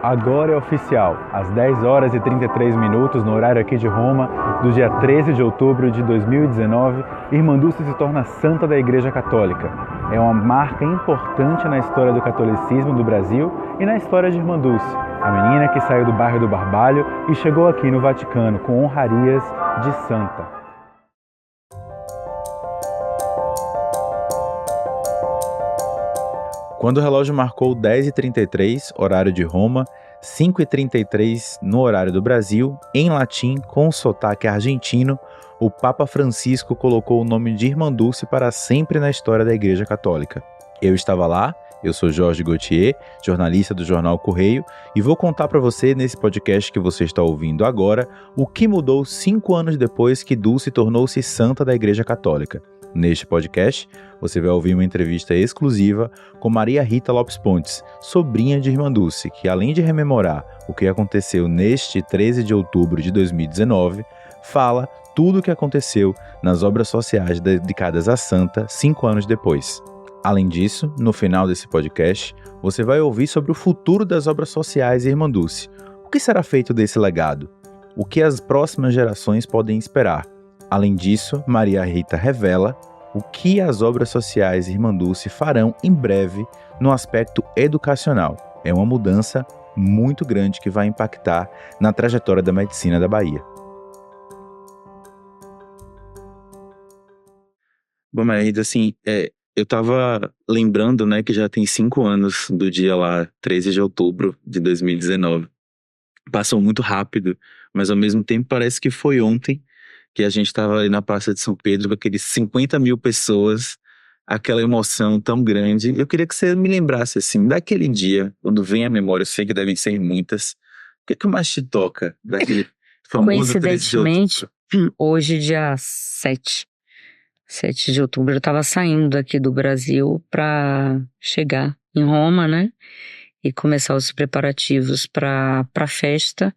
Agora é oficial, às 10 horas e 33 minutos, no horário aqui de Roma, do dia 13 de outubro de 2019, Irmã Dulce se torna santa da Igreja Católica. É uma marca importante na história do catolicismo do Brasil e na história de Irmã Dulce, a menina que saiu do bairro do Barbalho e chegou aqui no Vaticano com honrarias de santa. Quando o relógio marcou 10h33, horário de Roma, 5h33 no horário do Brasil, em latim, com sotaque argentino, o Papa Francisco colocou o nome de Irmã Dulce para sempre na história da Igreja Católica. Eu estava lá, eu sou Jorge Gauthier, jornalista do jornal Correio, e vou contar para você, nesse podcast que você está ouvindo agora, o que mudou 5 anos depois que Dulce tornou-se santa da Igreja Católica. Neste podcast, você vai ouvir uma entrevista exclusiva com Maria Rita Lopes Pontes, sobrinha de Irmã Dulce, que além de rememorar o que aconteceu neste 13 de outubro de 2019, fala tudo o que aconteceu nas obras sociais dedicadas à santa 5 anos depois. Além disso, no final desse podcast, você vai ouvir sobre o futuro das obras sociais de Irmã Dulce. O que será feito desse legado? O que as próximas gerações podem esperar? Além disso, Maria Rita revela o que as obras sociais Irmã Dulce farão em breve no aspecto educacional. É uma mudança muito grande que vai impactar na trajetória da medicina da Bahia. Bom, Maria, assim, eu tava lembrando, né, que já tem 5 anos do dia lá, 13 de outubro de 2019. Passou muito rápido, mas ao mesmo tempo parece que foi ontem que a gente estava ali na Praça de São Pedro com aqueles 50 mil pessoas, aquela emoção tão grande. Eu queria que você me lembrasse, assim, daquele dia, quando vem a memória, eu sei que devem ser muitas, o que mais te toca daquele famoso 13 de outubro? Coincidentemente, hoje, dia 7 de outubro, eu estava saindo aqui do Brasil para chegar em Roma, né? E começar os preparativos para a festa.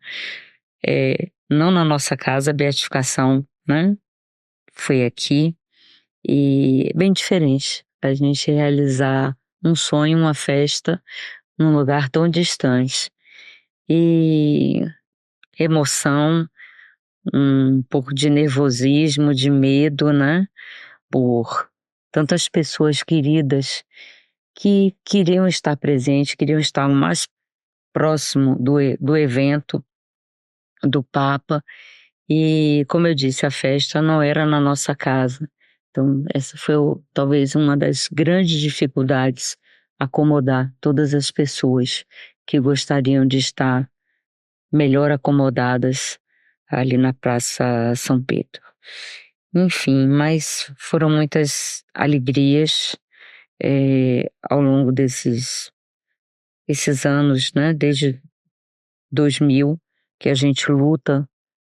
Não na nossa casa, a beatificação, né? Foi aqui. E bem diferente a gente realizar um sonho, uma festa, num lugar tão distante. E emoção, um pouco de nervosismo, de medo, né? Por tantas pessoas queridas que queriam estar presentes, queriam estar mais próximo do evento do Papa. E, como eu disse, a festa não era na nossa casa. Então, essa foi talvez uma das grandes dificuldades, acomodar todas as pessoas que gostariam de estar melhor acomodadas ali na Praça São Pedro. Enfim, mas foram muitas alegrias ao longo esses anos, né? Desde 2000, que a gente luta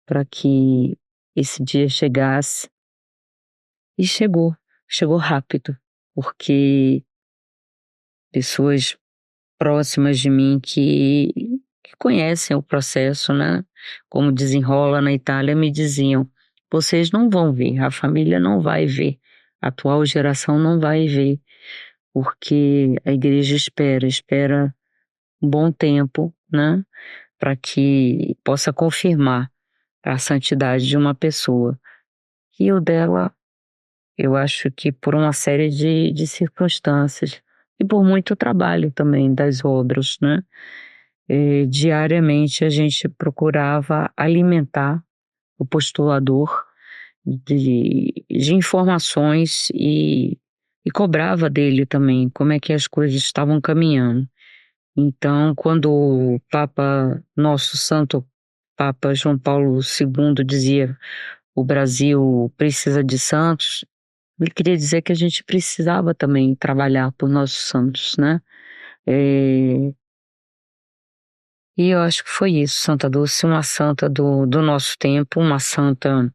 para que esse dia chegasse. E chegou rápido, porque pessoas próximas de mim que conhecem o processo, né? Como desenrola na Itália, me diziam: vocês não vão ver, a família não vai ver, a atual geração não vai ver, porque a igreja espera um bom tempo, né? Para que possa confirmar a santidade de uma pessoa. E o dela, eu acho que por uma série de circunstâncias e por muito trabalho também das obras, né? Diariamente a gente procurava alimentar o postulador de informações e cobrava dele também como é que as coisas estavam caminhando. Então, quando o nosso Santo Papa João Paulo II dizia: o Brasil precisa de santos, ele queria dizer que a gente precisava também trabalhar por nossos santos, né? E eu acho que foi isso, Santa Dulce, uma santa do nosso tempo, uma santa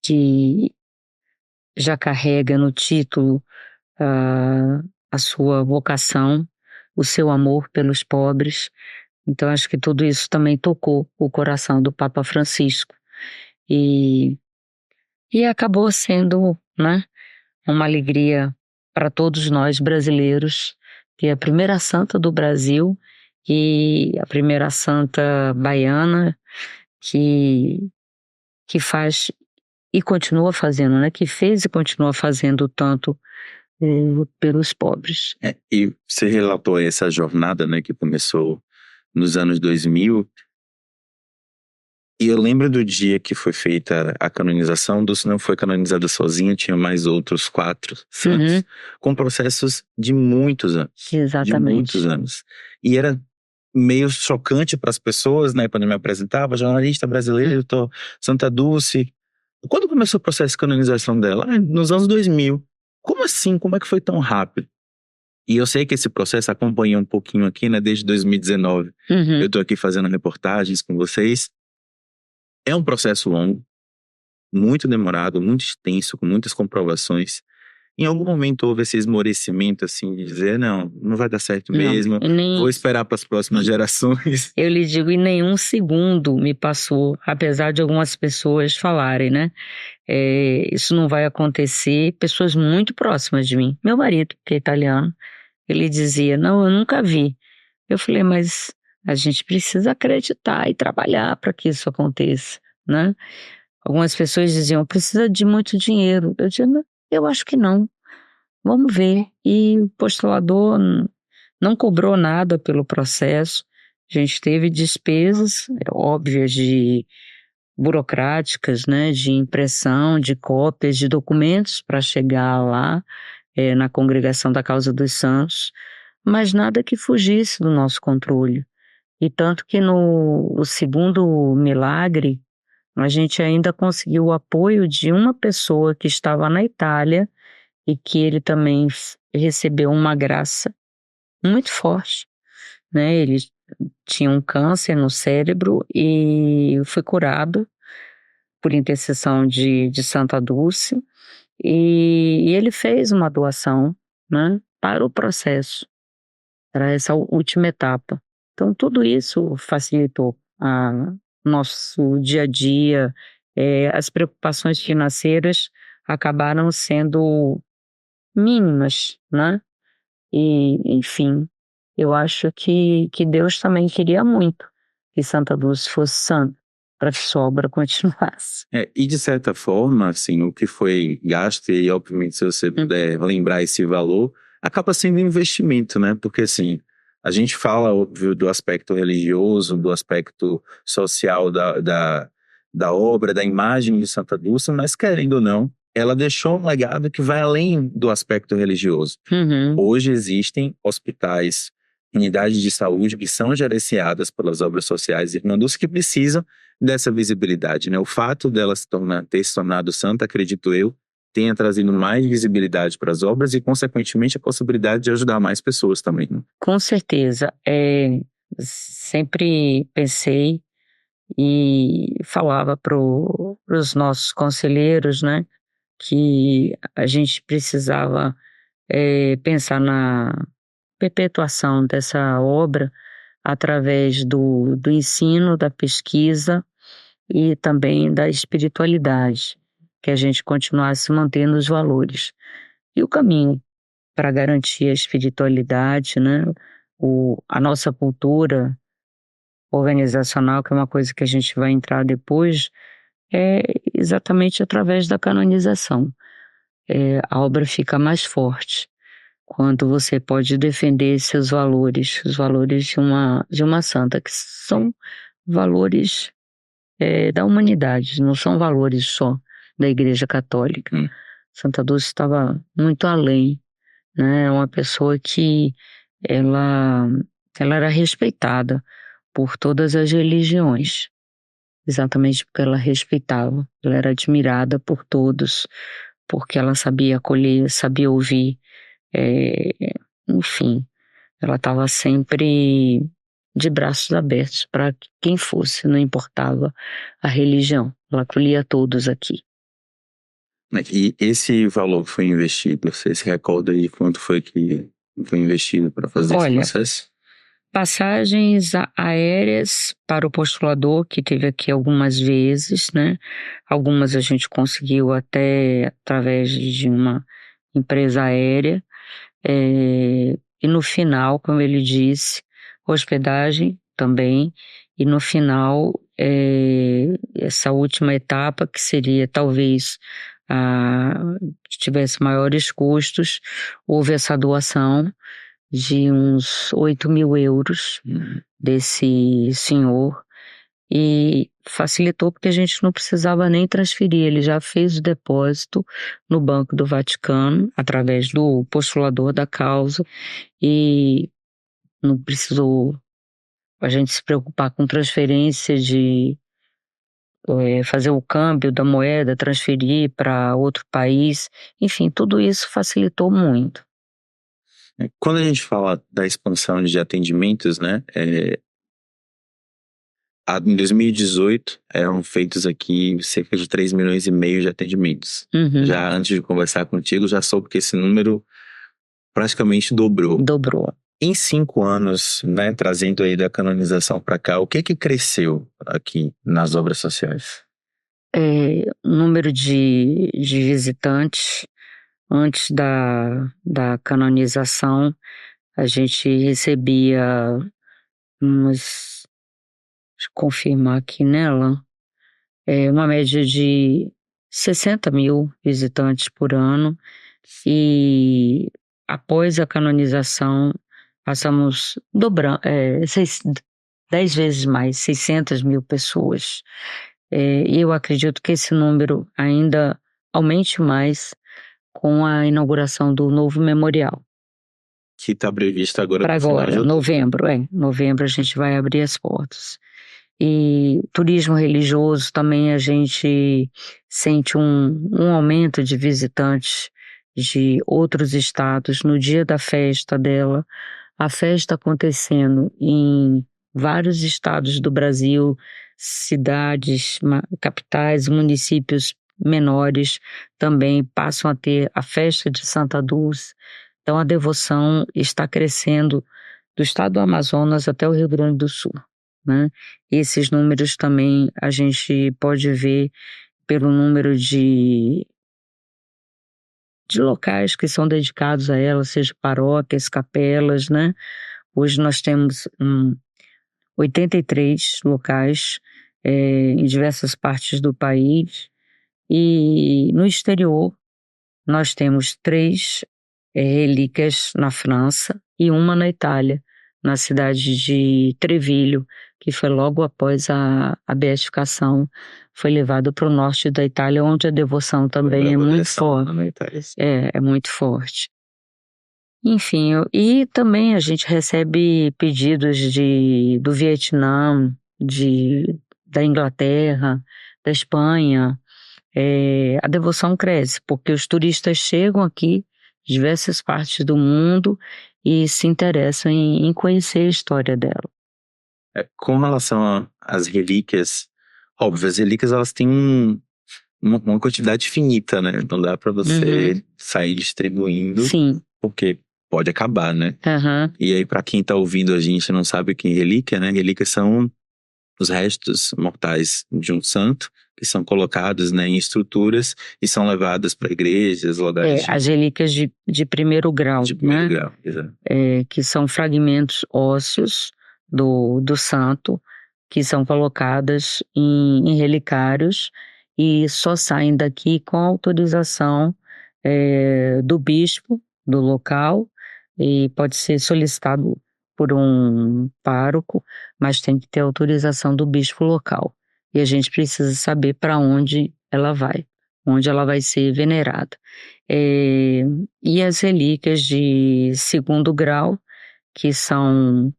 que já carrega no título a sua vocação, o seu amor pelos pobres. Então acho que tudo isso também tocou o coração do Papa Francisco. E acabou sendo, né, uma alegria para todos nós brasileiros ter a primeira santa do Brasil e a primeira santa baiana que faz e continua fazendo, né? Que fez e continua fazendo tanto pelos pobres. E você relatou essa jornada, né, que começou nos anos 2000, e eu lembro do dia que foi feita a canonização. Dulce não foi canonizada sozinha, tinha mais outros 4 santos, com processos de muitos anos. Exatamente. De muitos anos. E era meio chocante para as pessoas, né, quando eu me apresentava, jornalista brasileiro, Santa Dulce. Quando começou o processo de canonização dela? Nos anos 2000. Como assim? Como é que foi tão rápido? E eu sei que esse processo acompanha um pouquinho aqui, né, desde 2019. Eu tô aqui fazendo reportagens com vocês. É um processo longo, muito demorado, muito extenso, com muitas comprovações. Em algum momento houve esse esmorecimento, assim, de dizer, não vai dar certo mesmo, vou esperar para as próximas gerações. Eu lhe digo, em nenhum segundo me passou, apesar de algumas pessoas falarem, né? Isso não vai acontecer. Pessoas muito próximas de mim. Meu marido, que é italiano, ele dizia, não, eu nunca vi. Eu falei, mas a gente precisa acreditar e trabalhar para que isso aconteça, né? Algumas pessoas diziam, precisa de muito dinheiro. Eu dizia, eu acho que não. Vamos ver. E o postulador não cobrou nada pelo processo. A gente teve despesas óbvias burocráticas, né, de impressão, de cópias de documentos para chegar lá na Congregação da Causa dos Santos, mas nada que fugisse do nosso controle. E tanto que no segundo milagre, a gente ainda conseguiu o apoio de uma pessoa que estava na Itália e que ele também recebeu uma graça muito forte, né? Ele tinha um câncer no cérebro e foi curado por intercessão de Santa Dulce, e ele fez uma doação, né, para o processo, para essa última etapa. Então tudo isso facilitou nosso dia a dia. As preocupações financeiras acabaram sendo mínimas, né? E, enfim, eu acho que Deus também queria muito que Santa Dulce fosse santa, para que sua obra continuasse. E de certa forma, assim, o que foi gasto, e obviamente se você puder lembrar esse valor, acaba sendo investimento, né? Porque assim, a gente fala, óbvio, do aspecto religioso, do aspecto social da obra, da imagem de Santa Dulce, mas querendo ou não, ela deixou um legado que vai além do aspecto religioso. Hoje existem hospitais, unidades de saúde que são gerenciadas pelas obras sociais de Irmã Dulce, que precisam dessa visibilidade, né? O fato dela ter se tornado santa, acredito eu, tenha trazido mais visibilidade para as obras e, consequentemente, a possibilidade de ajudar mais pessoas também, né? Com certeza. Sempre pensei e falava para os nossos conselheiros, né, que a gente precisava pensar na perpetuação dessa obra através do ensino, da pesquisa e também da espiritualidade, que a gente continuasse mantendo os valores. E o caminho para garantir a espiritualidade, né, a nossa cultura organizacional, que é uma coisa que a gente vai entrar depois, é exatamente através da canonização. A obra fica mais forte quando você pode defender seus valores, os valores de uma santa, que são valores da humanidade, não são valores só da Igreja Católica. Santa Dulce estava muito além, né? Uma pessoa que ela era respeitada por todas as religiões, exatamente porque ela respeitava, ela era admirada por todos, porque ela sabia acolher, sabia ouvir, enfim, ela estava sempre de braços abertos para quem fosse, não importava a religião, ela acolhia todos aqui. E esse valor que foi investido, você se recorda de quanto foi que foi investido para fazer esse processo? Passagens aéreas para o postulador, que teve aqui algumas vezes, né? Algumas a gente conseguiu até através de uma empresa aérea. E no final, como ele disse, hospedagem também, e no final, essa última etapa, que seria talvez tivesse maiores custos, houve essa doação de uns 8.000 euros desse senhor, e facilitou porque a gente não precisava nem transferir, ele já fez o depósito no Banco do Vaticano, através do postulador da causa, e não precisou a gente se preocupar com transferência de fazer o câmbio da moeda, transferir para outro país, enfim, tudo isso facilitou muito. Quando a gente fala da expansão de atendimentos, né, em 2018 eram feitos aqui cerca de 3,5 milhões de atendimentos. Uhum. Já antes de conversar contigo, já soube que esse número praticamente dobrou. Dobrou. Em 5 anos, né, trazendo aí da canonização para cá, o que cresceu aqui nas obras sociais? O número de visitantes. Antes da canonização, a gente recebia deixa eu confirmar aqui nela, uma média de 60.000 visitantes por ano, e após a canonização passamos 10 vezes mais, 600.000 pessoas. E eu acredito que esse número ainda aumente mais com a inauguração do novo memorial. Que está previsto agora Para agora, novembro, novembro a gente vai abrir as portas. E turismo religioso também, a gente sente um aumento de visitantes de outros estados no dia da festa dela. A festa acontecendo em vários estados do Brasil, cidades, capitais, municípios menores também passam a ter a festa de Santa Dulce. Então a devoção está crescendo do estado do Amazonas até o Rio Grande do Sul, né? Esses números também a gente pode ver pelo número de locais que são dedicados a ela, seja paróquias, capelas, né? Hoje nós temos 83 locais em diversas partes do país, e no exterior nós temos 3 relíquias na França e uma na Itália, na cidade de Treviglio, que foi logo após a beatificação, foi levado para o norte da Itália, onde a devoção também é muito forte. É muito forte. Enfim, e também a gente recebe pedidos do Vietnã, da Inglaterra, da Espanha. A devoção cresce, porque os turistas chegam aqui de diversas partes do mundo e se interessam em conhecer a história dela. Com relação às relíquias, óbvio, as relíquias elas têm uma quantidade finita, né? Não dá para você sair distribuindo. Sim. Porque pode acabar, né? Uhum. E aí, para quem tá ouvindo a gente não sabe o que é relíquia, né? Relíquias são os restos mortais de um santo que são colocados, né, em estruturas e são levadas para igrejas, lugares. As relíquias de primeiro grau, de primeiro né? grau, exato. Que são fragmentos ósseos do santo, que são colocadas em relicários e só saem daqui com autorização do bispo do local, e pode ser solicitado por um pároco, mas tem que ter autorização do bispo local. E a gente precisa saber para onde ela vai ser venerada. E as relíquias de segundo grau, que são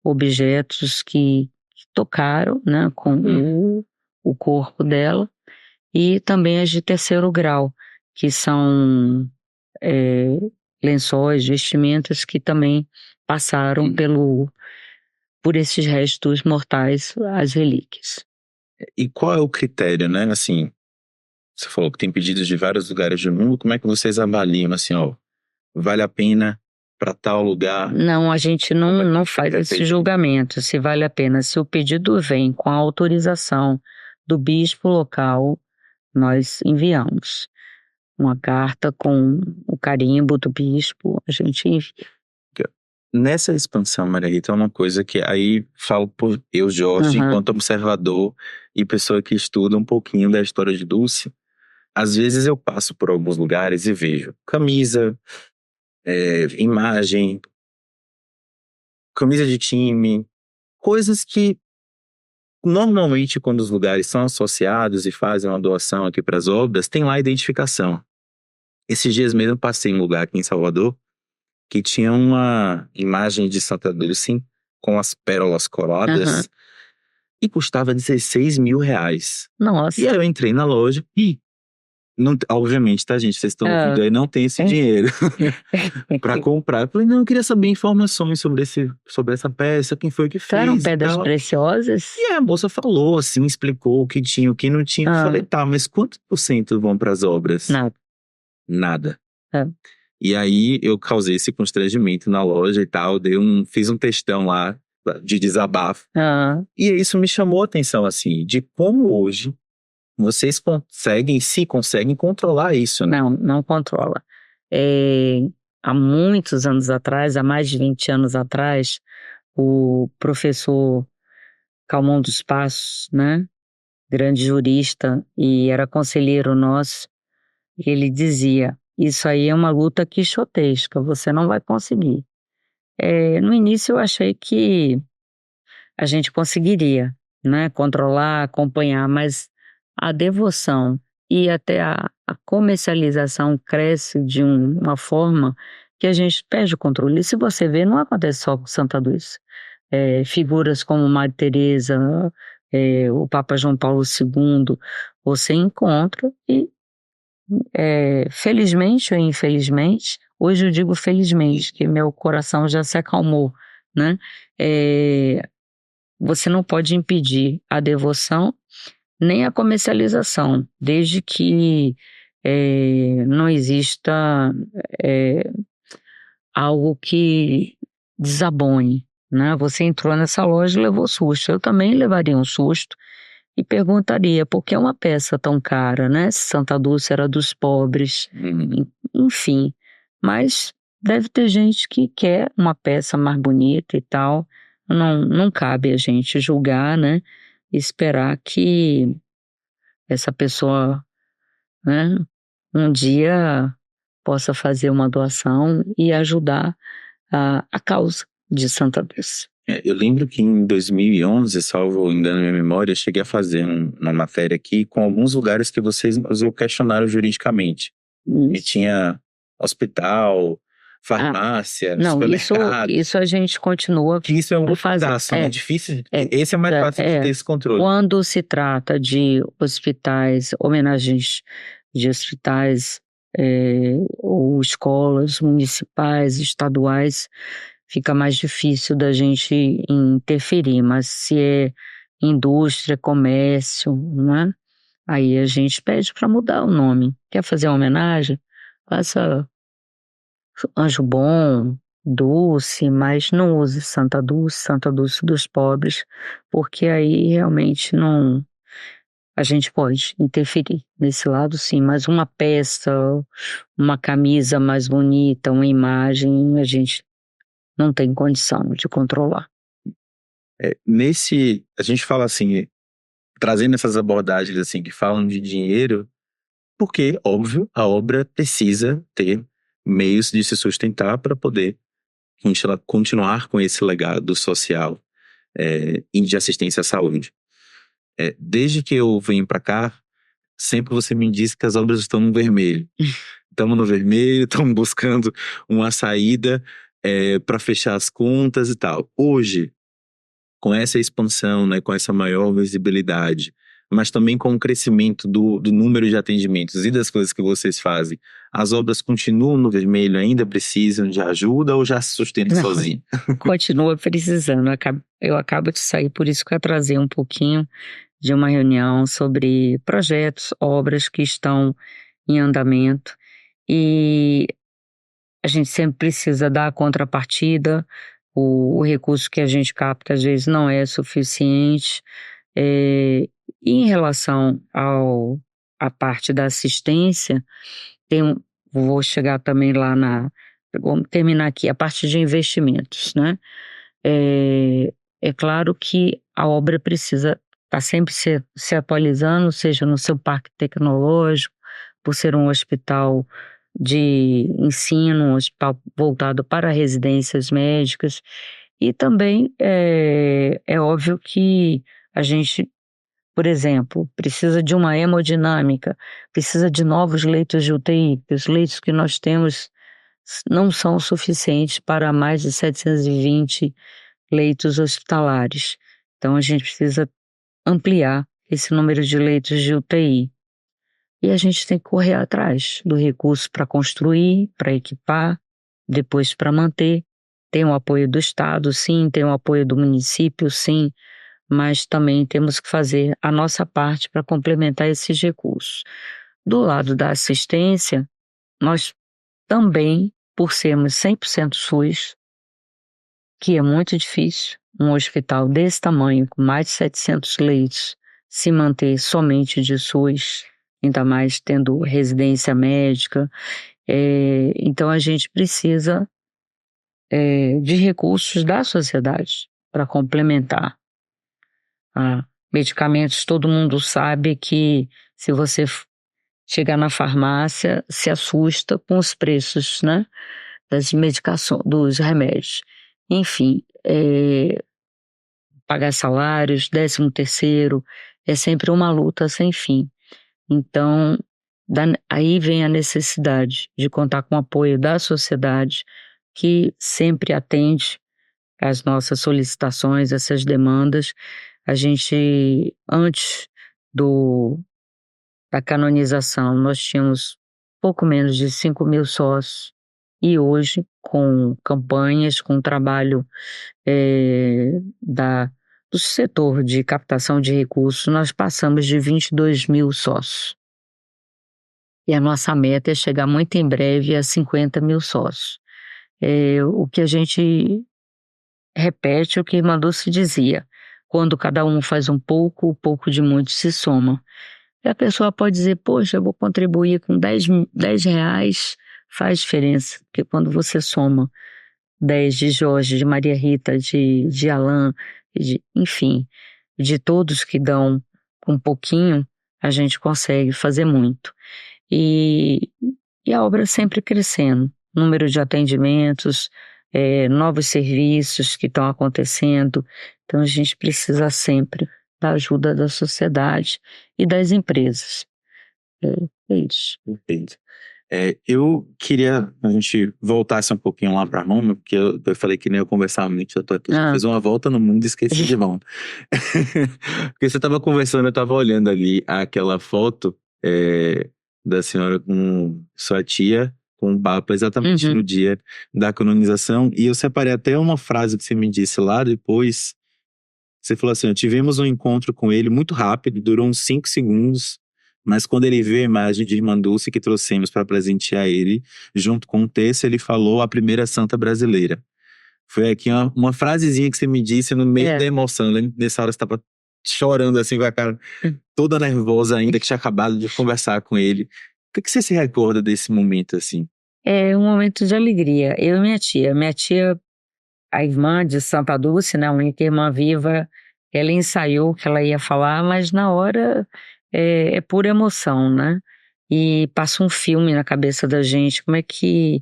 objetos que tocaram, né, com o corpo dela, e também as de terceiro grau, que são lençóis, vestimentas que também passaram por esses restos mortais, as relíquias. E qual é o critério, né? Assim, você falou que tem pedidos de vários lugares do mundo, como é que vocês avaliam, assim, vale a pena para tal lugar? Não, a gente não faz esse julgamento, se vale a pena. Se o pedido vem com a autorização do bispo local, nós enviamos uma carta com o carimbo do bispo, a gente envia. Nessa expansão, Maria Rita, é uma coisa que aí falo por eu, Jorge, Aham. enquanto observador e pessoa que estuda um pouquinho da história de Dulce. Às vezes eu passo por alguns lugares e vejo camisa, imagem, camisa de time, coisas que normalmente quando os lugares são associados e fazem uma doação aqui para as obras, tem lá a identificação. Esses dias mesmo eu passei em um lugar aqui em Salvador que tinha uma imagem de Santa Dulce com as pérolas coladas e custava R$16.000. Nossa. E aí eu entrei na loja e, não, obviamente, tá, gente? Vocês estão ouvindo aí, não tem esse dinheiro pra comprar. Eu falei, não, eu queria saber informações sobre essa peça, quem foi que fez Eram e pedras tal. preciosas? E aí a moça falou, assim, explicou o que tinha, o que não tinha. Eu falei, tá, mas quantos por cento vão pras obras? Nada. Nada. É. E aí eu causei esse constrangimento na loja e tal, fiz um textão lá de desabafo. E isso me chamou a atenção, assim, de como hoje vocês conseguem controlar isso, né? Não controla. Há muitos anos atrás, há mais de 20 anos atrás, o professor Calmon dos Passos, né, grande jurista e era conselheiro nosso, ele dizia, isso aí é uma luta quixotesca, você não vai conseguir. No início eu achei que a gente conseguiria, né, controlar, acompanhar, mas a devoção e até a comercialização cresce de uma forma que a gente perde o controle. E se você vê, não acontece só com Santa Luz. Figuras como Madre Teresa, o Papa João Paulo II, você encontra e, felizmente ou infelizmente, hoje eu digo felizmente, que meu coração já se acalmou, né? Você não pode impedir a devoção nem a comercialização, desde que não exista algo que desabone, né? Você entrou nessa loja e levou susto. Eu também levaria um susto e perguntaria por que uma peça tão cara, né? Se Santa Dulce era dos pobres, enfim. Mas deve ter gente que quer uma peça mais bonita e tal. Não cabe a gente julgar, né? Esperar que essa pessoa, né, um dia possa fazer uma doação e ajudar a causa de Santa Dulce. Eu lembro que em 2011, salvo engano minha memória, eu cheguei a fazer uma matéria aqui com alguns lugares que vocês o questionaram juridicamente. E tinha hospital, farmácia, supermercado. Isso a gente continua que isso é um outro fazendo. pedaço, né? Difícil. Esse é mais fácil de ter esse controle. Quando se trata de hospitais, homenagens de hospitais ou escolas municipais, estaduais, fica mais difícil da gente interferir, mas se é indústria, comércio, não é? Aí a gente pede para mudar o nome. Quer fazer uma homenagem? Faça Anjo Bom, Dulce, mas não use Santa Dulce dos pobres, porque aí realmente não. A gente pode interferir nesse lado, sim, mas uma peça, uma camisa mais bonita, uma imagem, a gente não tem condição de controlar. A gente fala assim, trazendo essas abordagens assim que falam de dinheiro, porque, óbvio, a obra precisa ter meios de se sustentar para poder continuar com esse legado social e de assistência à saúde. Desde que eu venho para cá, sempre você me diz que as obras estão no vermelho. Estamos no vermelho, estamos buscando uma saída para fechar as contas e tal. Hoje, com essa expansão, né, com essa maior visibilidade, mas também com o crescimento do número de atendimentos e das coisas que vocês fazem, as obras continuam no vermelho, ainda precisam de ajuda ou já se sustentam sozinhas? Continua precisando. Eu acabo de sair, por isso que eu trazer um pouquinho de uma reunião sobre projetos, obras que estão em andamento e a gente sempre precisa dar a contrapartida, o recurso que a gente capta às vezes não é suficiente. E em relação à parte da assistência, vou chegar também lá vamos terminar aqui, a parte de investimentos, né? É claro que a obra precisa estar sempre se atualizando, seja no seu parque tecnológico, por ser um hospital de ensino, um hospital voltado para residências médicas. E também é óbvio que a gente, por exemplo, precisa de uma hemodinâmica, precisa de novos leitos de UTI, porque os leitos que nós temos não são suficientes para mais de 720 leitos hospitalares. Então a gente precisa ampliar esse número de leitos de UTI. E a gente tem que correr atrás do recurso para construir, para equipar, depois para manter. Tem o apoio do Estado, sim, tem o apoio do município, sim, mas também temos que fazer a nossa parte para complementar esses recursos. Do lado da assistência, nós também, por sermos 100% SUS, que é muito difícil, um hospital desse tamanho, com mais de 700 leitos, se manter somente de SUS, ainda mais tendo residência médica. Então a gente precisa de recursos da sociedade para complementar. Medicamentos, todo mundo sabe que se você chegar na farmácia, se assusta com os preços, né, das medicações, dos remédios. Enfim, pagar salários, 13º, é sempre uma luta sem fim. Então, aí vem a necessidade de contar com o apoio da sociedade, que sempre atende às nossas solicitações, essas demandas. A gente, antes da canonização, nós tínhamos pouco menos de 5.000 sócios, e hoje, com campanhas, com trabalho do setor de captação de recursos, nós passamos de 22.000 sócios. E a nossa meta é chegar muito em breve a 50.000 sócios. O que a gente repete é o que Irmã Dulce dizia: quando cada um faz um pouco, o pouco de muito se soma. E a pessoa pode dizer, poxa, eu vou contribuir com 10 reais, faz diferença, porque quando você soma 10 de Jorge, de Maria Rita, de Alain, enfim, de todos que dão um pouquinho, a gente consegue fazer muito. E a obra sempre crescendo, número de atendimentos, novos serviços que estão acontecendo. Então a gente precisa sempre da ajuda da sociedade e das empresas. É isso. Perfeito. Eu queria a gente voltasse um pouquinho lá para Roma, porque eu falei que nem eu conversava muito, eu tô aqui, fiz uma volta no mundo e esqueci de Roma. Porque você estava conversando, eu estava olhando ali aquela foto da senhora com sua tia, com o Papa, exatamente no dia da canonização, e eu separei até uma frase que você me disse lá depois. Você falou assim: tivemos um encontro com ele muito rápido, durou uns 5 segundos, mas quando ele viu a imagem de Irmã Dulce que trouxemos para presentear ele, junto com o texto, ele falou a primeira santa brasileira. Foi aqui uma frasezinha que você me disse no meio da emoção. Eu lembro que nessa hora você estava chorando assim, com a cara toda nervosa ainda, que tinha acabado de conversar com ele. O que você se recorda desse momento assim? É um momento de alegria. Eu e minha tia. Minha tia, a irmã de Santa Dulce, né, a única irmã viva, ela ensaiou o que ela ia falar, mas na hora é pura emoção, né? E passa um filme na cabeça da gente, como é que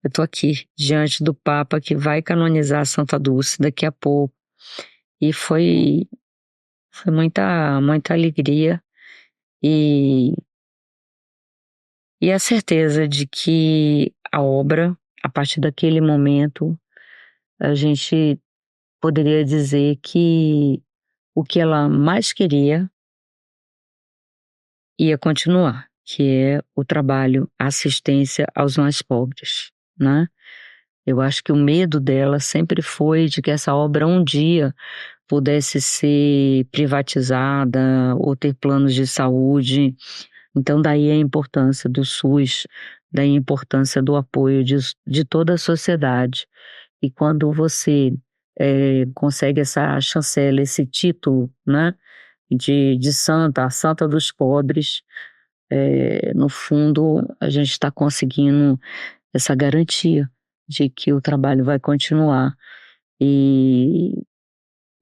eu tô aqui, diante do Papa que vai canonizar Santa Dulce daqui a pouco. E foi muita, muita alegria e a certeza de que a obra, a partir daquele momento, a gente poderia dizer que o que ela mais queria ia continuar, que é o trabalho, a assistência aos mais pobres, né? Eu acho que o medo dela sempre foi de que essa obra um dia pudesse ser privatizada ou ter planos de saúde. Então daí a importância do SUS, daí a importância do apoio de toda a sociedade. E quando você consegue essa chancela, esse título, né, de santa, a santa dos pobres, no fundo a gente está conseguindo essa garantia de que o trabalho vai continuar e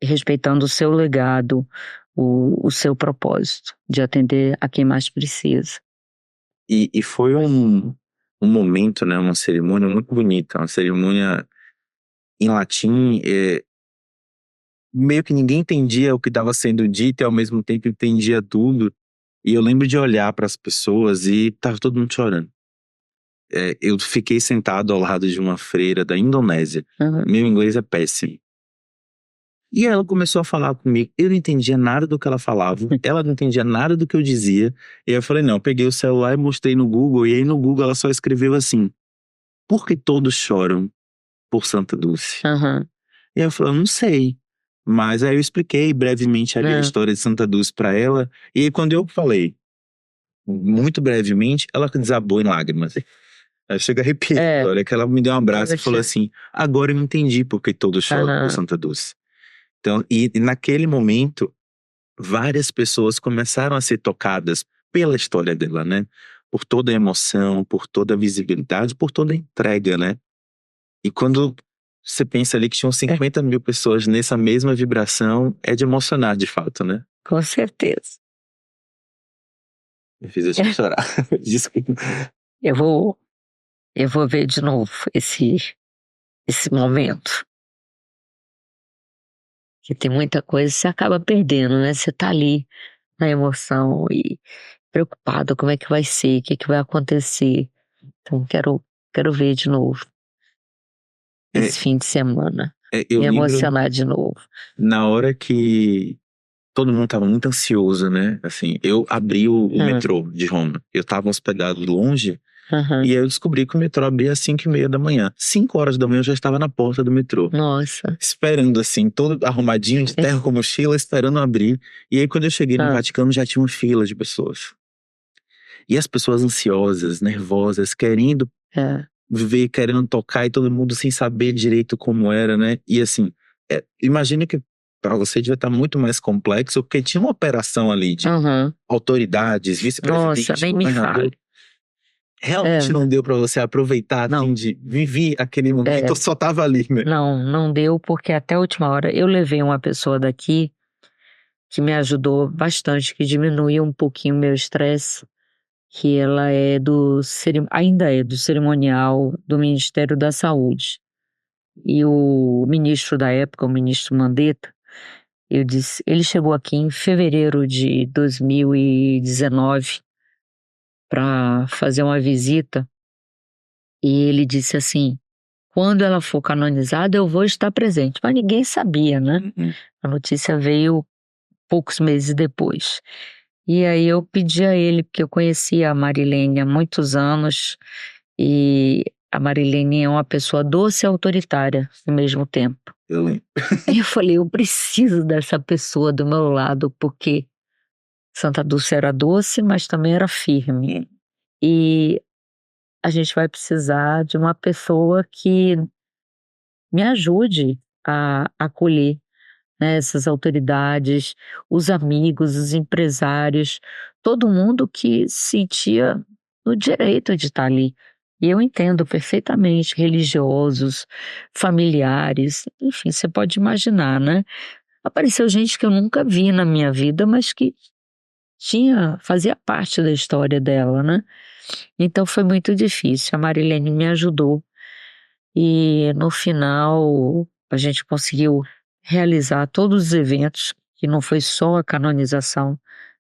respeitando o seu legado, o seu propósito de atender a quem mais precisa. E foi um momento, né, uma cerimônia muito bonita, uma cerimônia em latim, meio que ninguém entendia o que estava sendo dito e ao mesmo tempo entendia tudo. E eu lembro de olhar para as pessoas e tava todo mundo chorando. Eu fiquei sentado ao lado de uma freira da Indonésia. Uhum. Meu inglês é péssimo. E ela começou a falar comigo. Eu não entendia nada do que ela falava. Ela não entendia nada do que eu dizia. E aí eu falei, não, eu peguei o celular e mostrei no Google. E aí no Google ela só escreveu assim: por que todos choram por Santa Dulce? Uhum. E aí eu falei, eu não sei. Mas aí eu expliquei brevemente ali a É. história de Santa Dulce pra ela. E aí quando eu falei, muito brevemente, ela desabou em lágrimas. Aí chega a arrepiar. Olha, que ela me deu um abraço e falou assim: agora eu entendi por que todos choram por Santa Dulce. Então, e naquele momento, várias pessoas começaram a ser tocadas pela história dela, né? Por toda a emoção, por toda a visibilidade, por toda a entrega, né? E quando você pensa ali que tinham 50 mil pessoas nessa mesma vibração, é de emocionar de fato, né? Com certeza. Me fiz chorar. Desculpa. Eu vou ver de novo esse momento. Que tem muita coisa que você acaba perdendo, né? Você tá ali na emoção e preocupado como é que vai ser, o que vai acontecer. Então quero ver de novo esse fim de semana. Eu Me lembro emocionar de novo. na hora que todo mundo tava muito ansioso, né? Assim, eu abri o metrô de Roma. Eu tava hospedado longe. E aí eu descobri que o metrô abria às 5h30 da manhã. 5 horas da manhã eu já estava na porta do metrô. Nossa. Esperando assim, todo arrumadinho de terno com mochila, esperando abrir. E aí quando eu cheguei no Vaticano já tinha uma fila de pessoas. E as pessoas ansiosas, nervosas, querendo ver, querendo tocar e todo mundo sem saber direito como era, né? E assim, imagina que para você devia estar muito mais complexo, porque tinha uma operação ali de autoridades, vice-presidente, Nossa, nem me governador. fale. Realmente não deu pra você aproveitar, assim, de viver aquele momento, eu só tava ali, né? Não deu, porque até a última hora eu levei uma pessoa daqui que me ajudou bastante, que diminuiu um pouquinho o meu estresse, que ela ainda é do cerimonial do Ministério da Saúde. E o ministro da época, o ministro Mandetta, ele chegou aqui em fevereiro de 2019 para fazer uma visita e ele disse assim: quando ela for canonizada eu vou estar presente. Mas ninguém sabia, né? A notícia veio poucos meses depois. E aí eu pedi a ele, porque eu conhecia a Marilene há muitos anos e a Marilene é uma pessoa doce e autoritária ao mesmo tempo. Eu lembro. E eu falei, eu preciso dessa pessoa do meu lado, porque Santa Dulce era doce, mas também era firme. E a gente vai precisar de uma pessoa que me ajude a acolher, né, essas autoridades, os amigos, os empresários, todo mundo que sentia no direito de estar ali. E eu entendo perfeitamente, religiosos, familiares, enfim, você pode imaginar, né? Apareceu gente que eu nunca vi na minha vida, mas que fazia parte da história dela, né? Então foi muito difícil. A Marilene me ajudou e no final a gente conseguiu realizar todos os eventos, que não foi só a canonização,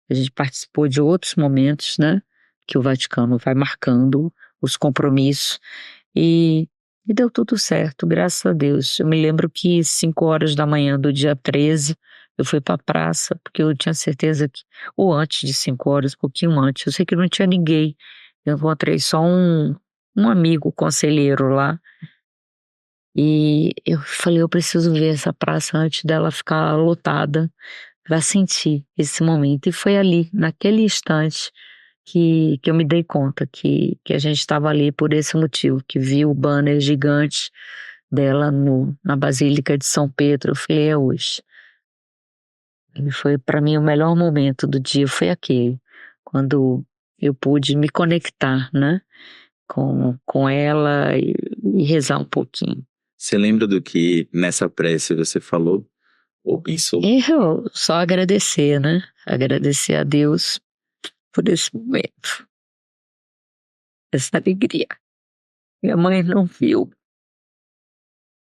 a gente participou de outros momentos, né? Que o Vaticano vai marcando os compromissos e deu tudo certo, graças a Deus. Eu me lembro que 5 horas da manhã do dia 13, eu fui pra praça, porque eu tinha certeza que, ou antes de 5 horas, um pouquinho antes, eu sei que não tinha ninguém. Eu encontrei só um amigo conselheiro lá. E eu falei, eu preciso ver essa praça antes dela ficar lotada, para sentir esse momento. E foi ali, naquele instante, que eu me dei conta que a gente estava ali por esse motivo, que vi o banner gigante dela na Basílica de São Pedro. Eu falei, é hoje. E foi para mim o melhor momento do dia, foi aquele, quando eu pude me conectar, né, com ela e rezar um pouquinho. Você lembra do que nessa prece você falou? Ou pensou? Eu só agradecer, né? Agradecer a Deus por esse momento, essa alegria. Minha mãe não viu,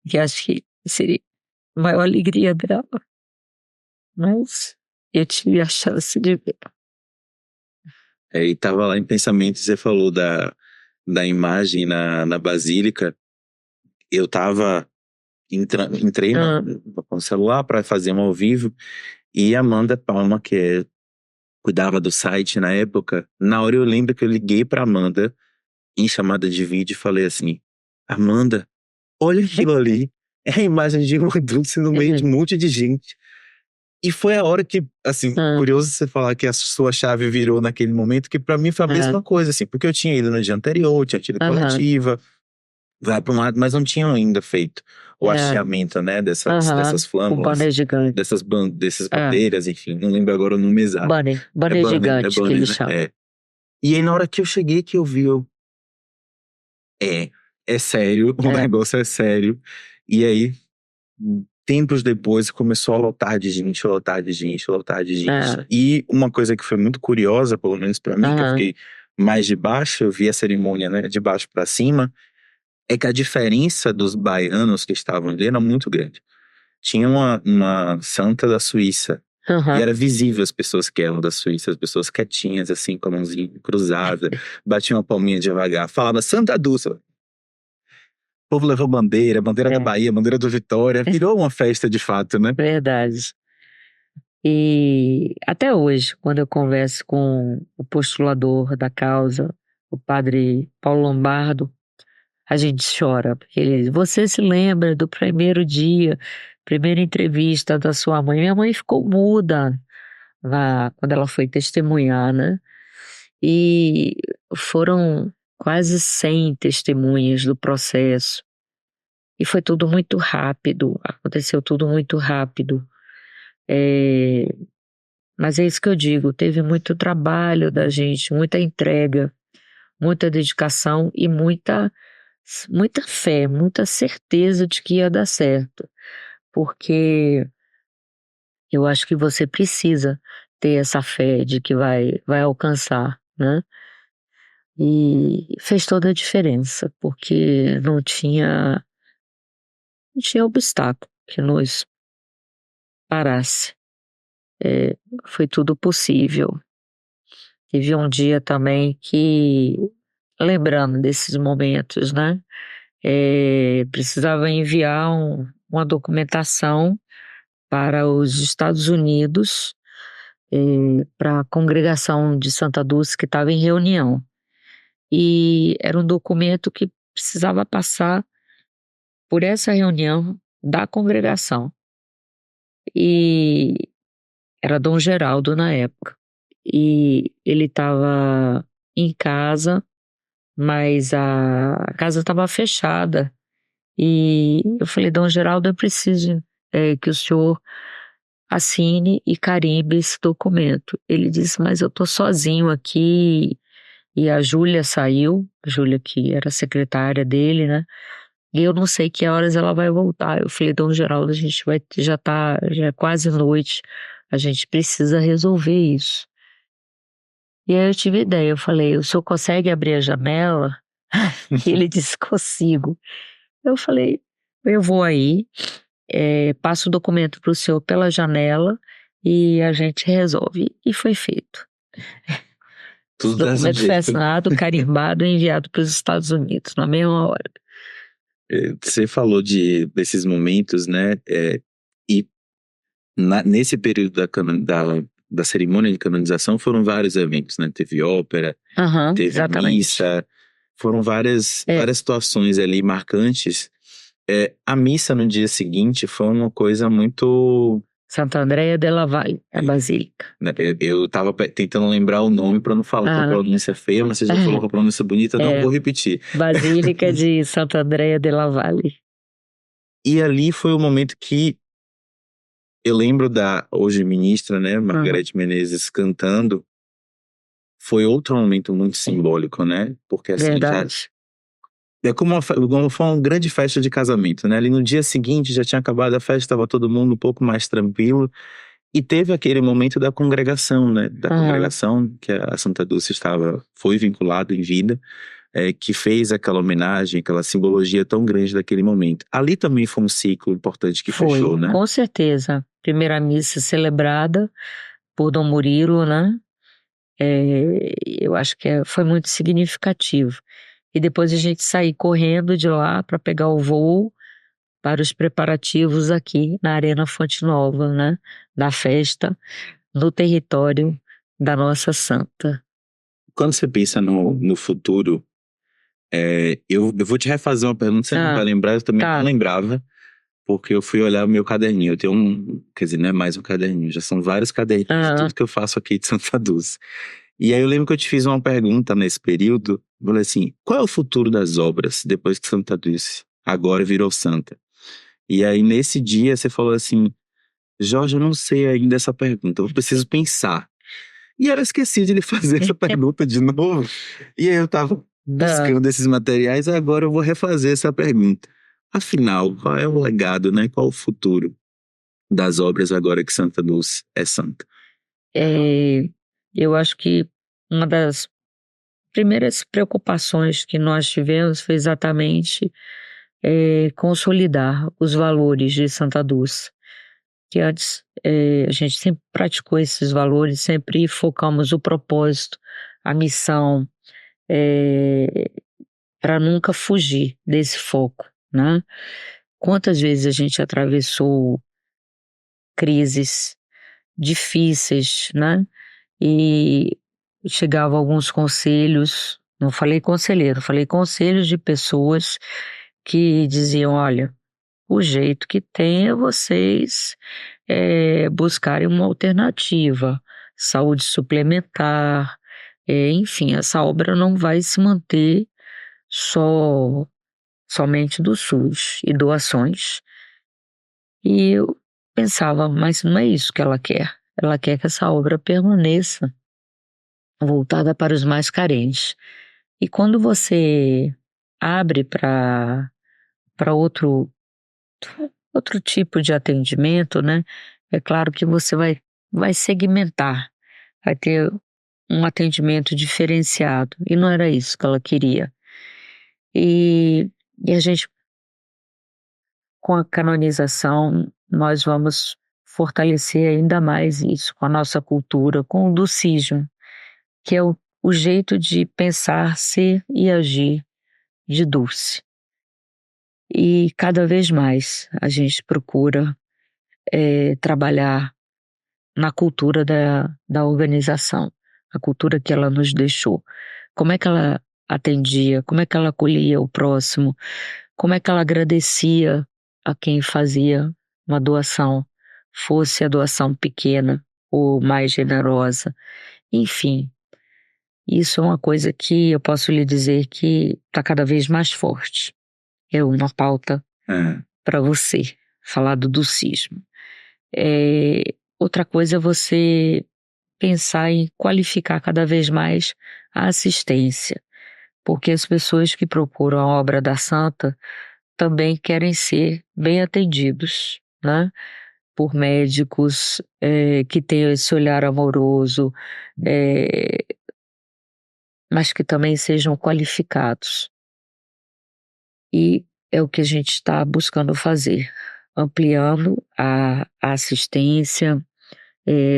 que acho que seria a maior alegria dela, mas eu tive a chance de ver. E tava lá em pensamento, você falou da imagem na Basílica. Eu entrei com o celular para fazer um ao vivo, e a Amanda Palma, que cuidava do site na época, na hora eu lembro que eu liguei pra Amanda em chamada de vídeo e falei assim: Amanda, olha aquilo ali, é a imagem de uma Dulce no meio de um monte de gente. E foi a hora que, assim, curioso você falar que a sua chave virou naquele momento, que pra mim foi a mesma coisa, assim, porque eu tinha ido no dia anterior, tinha tido coletiva, vai pra um lado, mas não tinham ainda feito o hasteamento, né, dessas flâmulas, gigante. dessas bandeiras, enfim, não lembro agora o nome exato. Banner gigante que eles chamam. E aí na hora que eu cheguei, que eu vi, é sério, o negócio é sério. E aí, tempos depois, começou a lotar de gente. E uma coisa que foi muito curiosa, pelo menos pra mim, que eu fiquei mais de baixo, eu vi a cerimônia, né, de baixo pra cima, é que a diferença dos baianos que estavam ali era muito grande. Tinha uma santa da Suíça, e era visível as pessoas que eram da Suíça, as pessoas quietinhas, assim, com a mãozinha cruzada, batiam uma palminha devagar, falava Santa Dulce. O povo levou bandeira da Bahia, bandeira do Vitória, virou uma festa de fato, né? Verdade. E até hoje, quando eu converso com o postulador da causa, o padre Paulo Lombardo, a gente chora, porque ele diz: você se lembra do primeiro dia, primeira entrevista da sua mãe? Minha mãe ficou muda quando ela foi testemunhar, né? E foram quase 100 testemunhas do processo. E foi tudo muito rápido, aconteceu tudo muito rápido. Mas é isso que eu digo, teve muito trabalho da gente, muita entrega, muita dedicação e muita fé, muita certeza de que ia dar certo. Porque eu acho que você precisa ter essa fé de que vai alcançar, né? E fez toda a diferença, porque não tinha obstáculo que nos parasse. Foi tudo possível. Teve um dia também que, lembrando desses momentos, né? Precisava enviar uma documentação para os Estados Unidos, para a congregação de Santa Dulce que estava em reunião. E era um documento que precisava passar por essa reunião da congregação. E era Dom Geraldo na época. E ele estava em casa, mas a casa estava fechada. E eu falei: Dom Geraldo, eu preciso que o senhor assine e carimbe esse documento. Ele disse: mas eu estou sozinho aqui. E a Júlia saiu, a Júlia que era secretária dele, né? E eu não sei que horas ela vai voltar. Eu falei: Dom Geraldo, a gente já é quase noite, a gente precisa resolver isso. E aí eu tive ideia, eu falei: o senhor consegue abrir a janela? E ele disse: consigo. Eu falei: eu vou aí, passo o documento para o senhor pela janela e a gente resolve. E foi feito. O documento foi assinado, carimbado e enviado para os Estados Unidos na mesma hora. Você falou desses momentos, né? E nesse período da cerimônia de canonização foram vários eventos, né? Teve ópera, teve exatamente. missa, foram várias situações ali marcantes. A missa no dia seguinte foi uma coisa muito... Santa Andrea della Valle, a Basílica. Eu tava tentando lembrar o nome para não falar com a pronúncia feia, mas você já falou com a pronúncia bonita, não vou repetir. Basílica de Santa Andrea della Valle. E ali foi o momento que eu lembro da hoje ministra, né, Margarete Menezes cantando. Foi outro momento muito simbólico, né? Porque assim, É como foi uma grande festa de casamento, né? Ali no dia seguinte já tinha acabado a festa, estava todo mundo um pouco mais tranquilo. E teve aquele momento da congregação, né? Da congregação que a Santa Dulce foi vinculada em vida, que fez aquela homenagem, aquela simbologia tão grande daquele momento. Ali também foi um ciclo importante que Foi, fechou, né? com certeza. Primeira missa celebrada por Dom Murilo, né? Eu acho que foi muito significativo. E depois a gente sair correndo de lá para pegar o voo para os preparativos aqui na Arena Fonte Nova, né? Da festa no território da Nossa Santa. Quando você pensa no futuro, eu vou te refazer uma pergunta, você não vai lembrar, eu também não lembrava, porque eu fui olhar o meu caderninho. Eu tenho quer dizer, não é mais um caderninho, já são vários caderninhos de tudo que eu faço aqui de Santa Dulce. E aí eu lembro que eu te fiz uma pergunta nesse período, eu falei assim, qual é o futuro das obras depois que Santa Dulce agora virou santa? E aí nesse dia você falou assim, Jorge, eu não sei ainda essa pergunta, eu preciso pensar. E eu esqueci de lhe fazer essa pergunta de novo. E aí eu tava buscando esses materiais, agora eu vou refazer essa pergunta. Afinal, qual é o legado, né? Qual o futuro das obras agora que Santa Dulce é santa? Eu acho que uma das primeiras preocupações que nós tivemos foi exatamente consolidar os valores de Santa Dulce. Que antes a gente sempre praticou esses valores, sempre focamos o propósito, a missão, para nunca fugir desse foco, né? Quantas vezes a gente atravessou crises difíceis, né? E chegava alguns conselhos, não falei conselheiro, falei conselhos de pessoas que diziam, olha, o jeito que tem é vocês buscarem uma alternativa, saúde suplementar, enfim, essa obra não vai se manter somente do SUS e doações. E eu pensava, mas não é isso que ela quer. Ela quer que essa obra permaneça voltada para os mais carentes. E quando você abre para outro tipo de atendimento, né? É claro que você vai segmentar, vai ter um atendimento diferenciado. E não era isso que ela queria. E a gente, com a canonização, nós vamos fortalecer ainda mais isso com a nossa cultura, com o dulcismo, que é o jeito de pensar, ser e agir de Dulce. E cada vez mais a gente procura trabalhar na cultura da organização, a cultura que ela nos deixou. Como é que ela atendia, como é que ela acolhia o próximo, como é que ela agradecia a quem fazia uma doação, fosse a doação pequena ou mais generosa. Enfim, isso é uma coisa que eu posso lhe dizer que está cada vez mais forte. É uma pauta para você, falar do dulcismo. Outra coisa é você pensar em qualificar cada vez mais a assistência, porque as pessoas que procuram a obra da santa também querem ser bem atendidos, né? Por médicos que tenham esse olhar amoroso, mas que também sejam qualificados. E é o que a gente está buscando fazer, ampliando a assistência,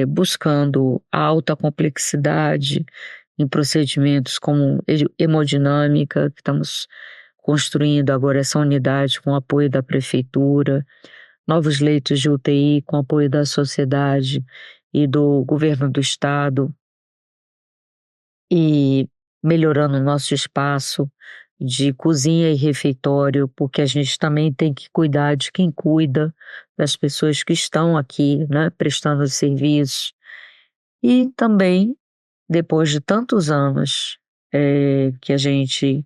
buscando a alta complexidade em procedimentos como hemodinâmica, que estamos construindo agora essa unidade com apoio da prefeitura, novos leitos de UTI com apoio da sociedade e do governo do estado, e melhorando o nosso espaço de cozinha e refeitório, porque a gente também tem que cuidar de quem cuida, das pessoas que estão aqui, né, prestando serviços. E também, depois de tantos anos que a gente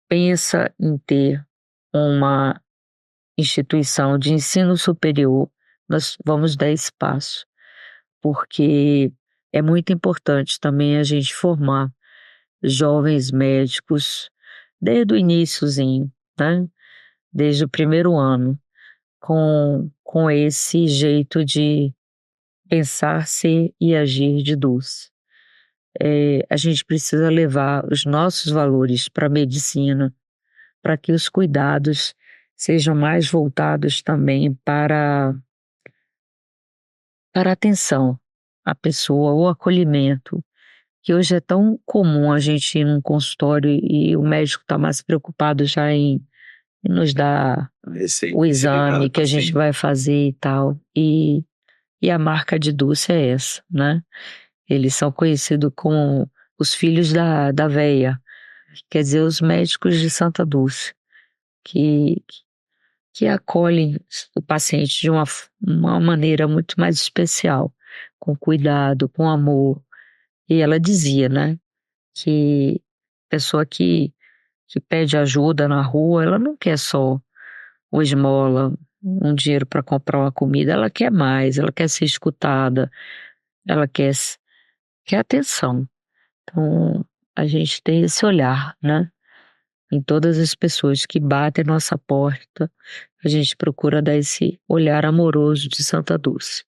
pensa em ter uma instituição de ensino superior, nós vamos dar esse passo, porque é muito importante também a gente formar jovens médicos desde o iniciozinho, né? Desde o primeiro ano, com esse jeito de pensar, ser e agir de Dulce. A gente precisa levar os nossos valores para a medicina, para que os cuidados sejam mais voltados também para a atenção à pessoa, o acolhimento, que hoje é tão comum a gente ir num consultório e o médico está mais preocupado já em nos dar o exame que a gente vai fazer e tal. E a marca de Dulce é essa, né? Eles são conhecidos como os filhos da veia, quer dizer, os médicos de Santa Dulce, que acolhem o paciente de uma maneira muito mais especial, com cuidado, com amor. E ela dizia, né, que pessoa que pede ajuda na rua, ela não quer só uma esmola, um dinheiro para comprar uma comida, ela quer mais, ela quer ser escutada, ela quer atenção. Então, a gente tem esse olhar, né? Em todas as pessoas que batem à nossa porta, a gente procura dar esse olhar amoroso de Santa Dulce.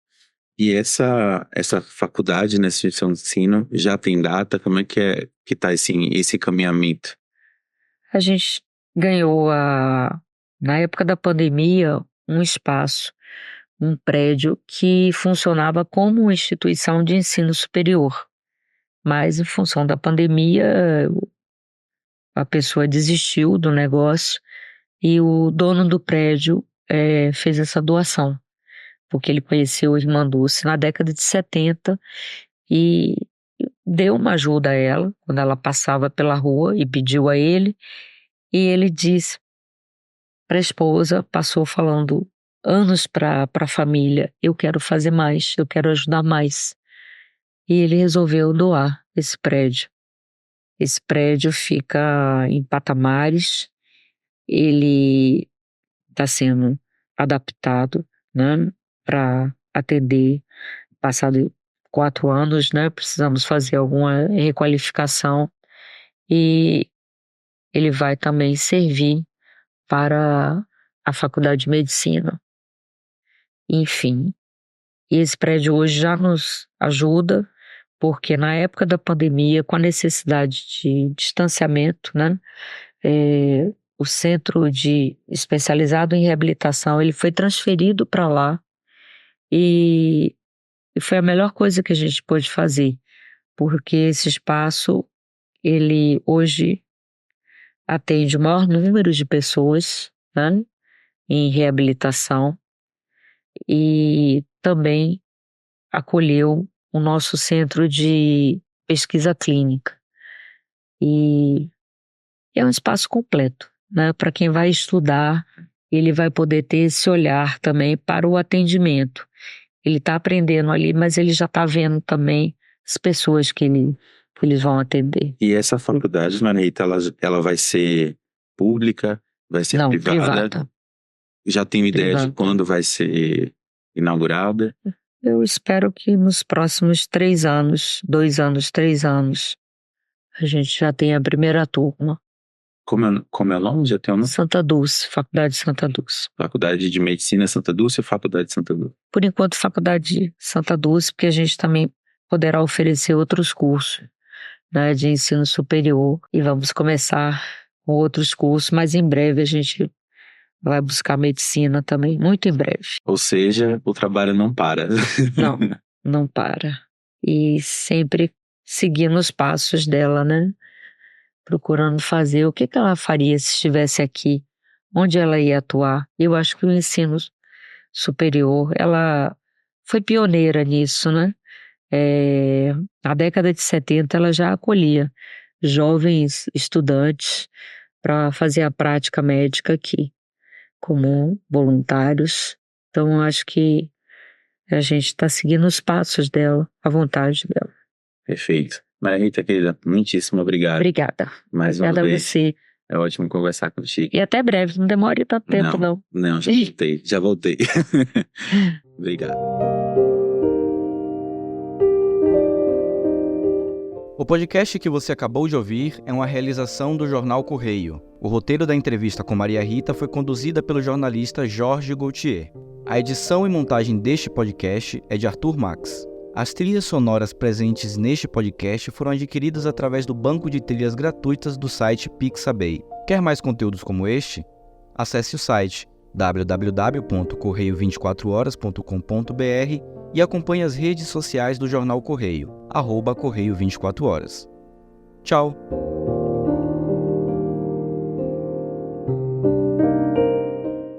E essa faculdade, nessa instituição de ensino, já tem data? Como é que tá esse caminhamento? A gente ganhou, na época da pandemia, um espaço, um prédio que funcionava como uma instituição de ensino superior. Mas, em função da pandemia, a pessoa desistiu do negócio e o dono do prédio fez essa doação, porque ele conheceu a irmã Dulce na década de 70 e deu uma ajuda a ela quando ela passava pela rua e pediu a ele. E ele disse para a esposa, passou falando anos para a família: eu quero fazer mais, eu quero ajudar mais. E ele resolveu doar esse prédio. Esse prédio fica em Patamares, ele está sendo adaptado, né, para atender. Passado 4 anos, né, precisamos fazer alguma requalificação e ele vai também servir para a Faculdade de Medicina. Enfim, e esse prédio hoje já nos ajuda, porque na época da pandemia, com a necessidade de distanciamento, né, o centro especializado em reabilitação, ele foi transferido para lá e foi a melhor coisa que a gente pôde fazer, porque esse espaço, ele hoje atende o maior número de pessoas, né, em reabilitação e também acolheu o nosso centro de pesquisa clínica. E é um espaço completo, né? Para quem vai estudar, ele vai poder ter esse olhar também para o atendimento. Ele está aprendendo ali, mas ele já está vendo também as pessoas que eles vão atender. E essa faculdade, Maria Rita, ela vai ser pública? Vai ser privada? Já tem ideia de quando vai ser inaugurada? Eu espero que nos próximos 3 anos, 2 anos, 3 anos, a gente já tenha a primeira turma. Como é o nome? Já tem o nome? Santa Dulce, Faculdade Santa Dulce. Faculdade de Medicina Santa Dulce ou Faculdade Santa Dulce? Por enquanto, Faculdade Santa Dulce, porque a gente também poderá oferecer outros cursos, né, de ensino superior, e vamos começar com outros cursos, mas em breve a gente vai buscar medicina também, muito em breve. Ou seja, o trabalho não para. Não para. E sempre seguindo os passos dela, né? Procurando fazer o que ela faria se estivesse aqui, onde ela ia atuar. Eu acho que o ensino superior, ela foi pioneira nisso, né? Na década de 70 ela já acolhia jovens estudantes para fazer a prática médica aqui, como voluntários. Então acho que a gente está seguindo os passos dela, a vontade dela. Perfeito. Maria Rita, querida, muitíssimo obrigado. Obrigada. Obrigada a você. É ótimo conversar contigo. E até breve, não demore tanto tempo, não. Não, já voltei. Obrigado. O podcast que você acabou de ouvir é uma realização do Jornal Correio. O roteiro da entrevista com Maria Rita foi conduzida pelo jornalista Jorge Gauthier. A edição e montagem deste podcast é de Arthur Max. As trilhas sonoras presentes neste podcast foram adquiridas através do banco de trilhas gratuitas do site Pixabay. Quer mais conteúdos como este? Acesse o site www.correio24horas.com.br e acompanhe as redes sociais do Jornal Correio, @Correio24horas. Tchau!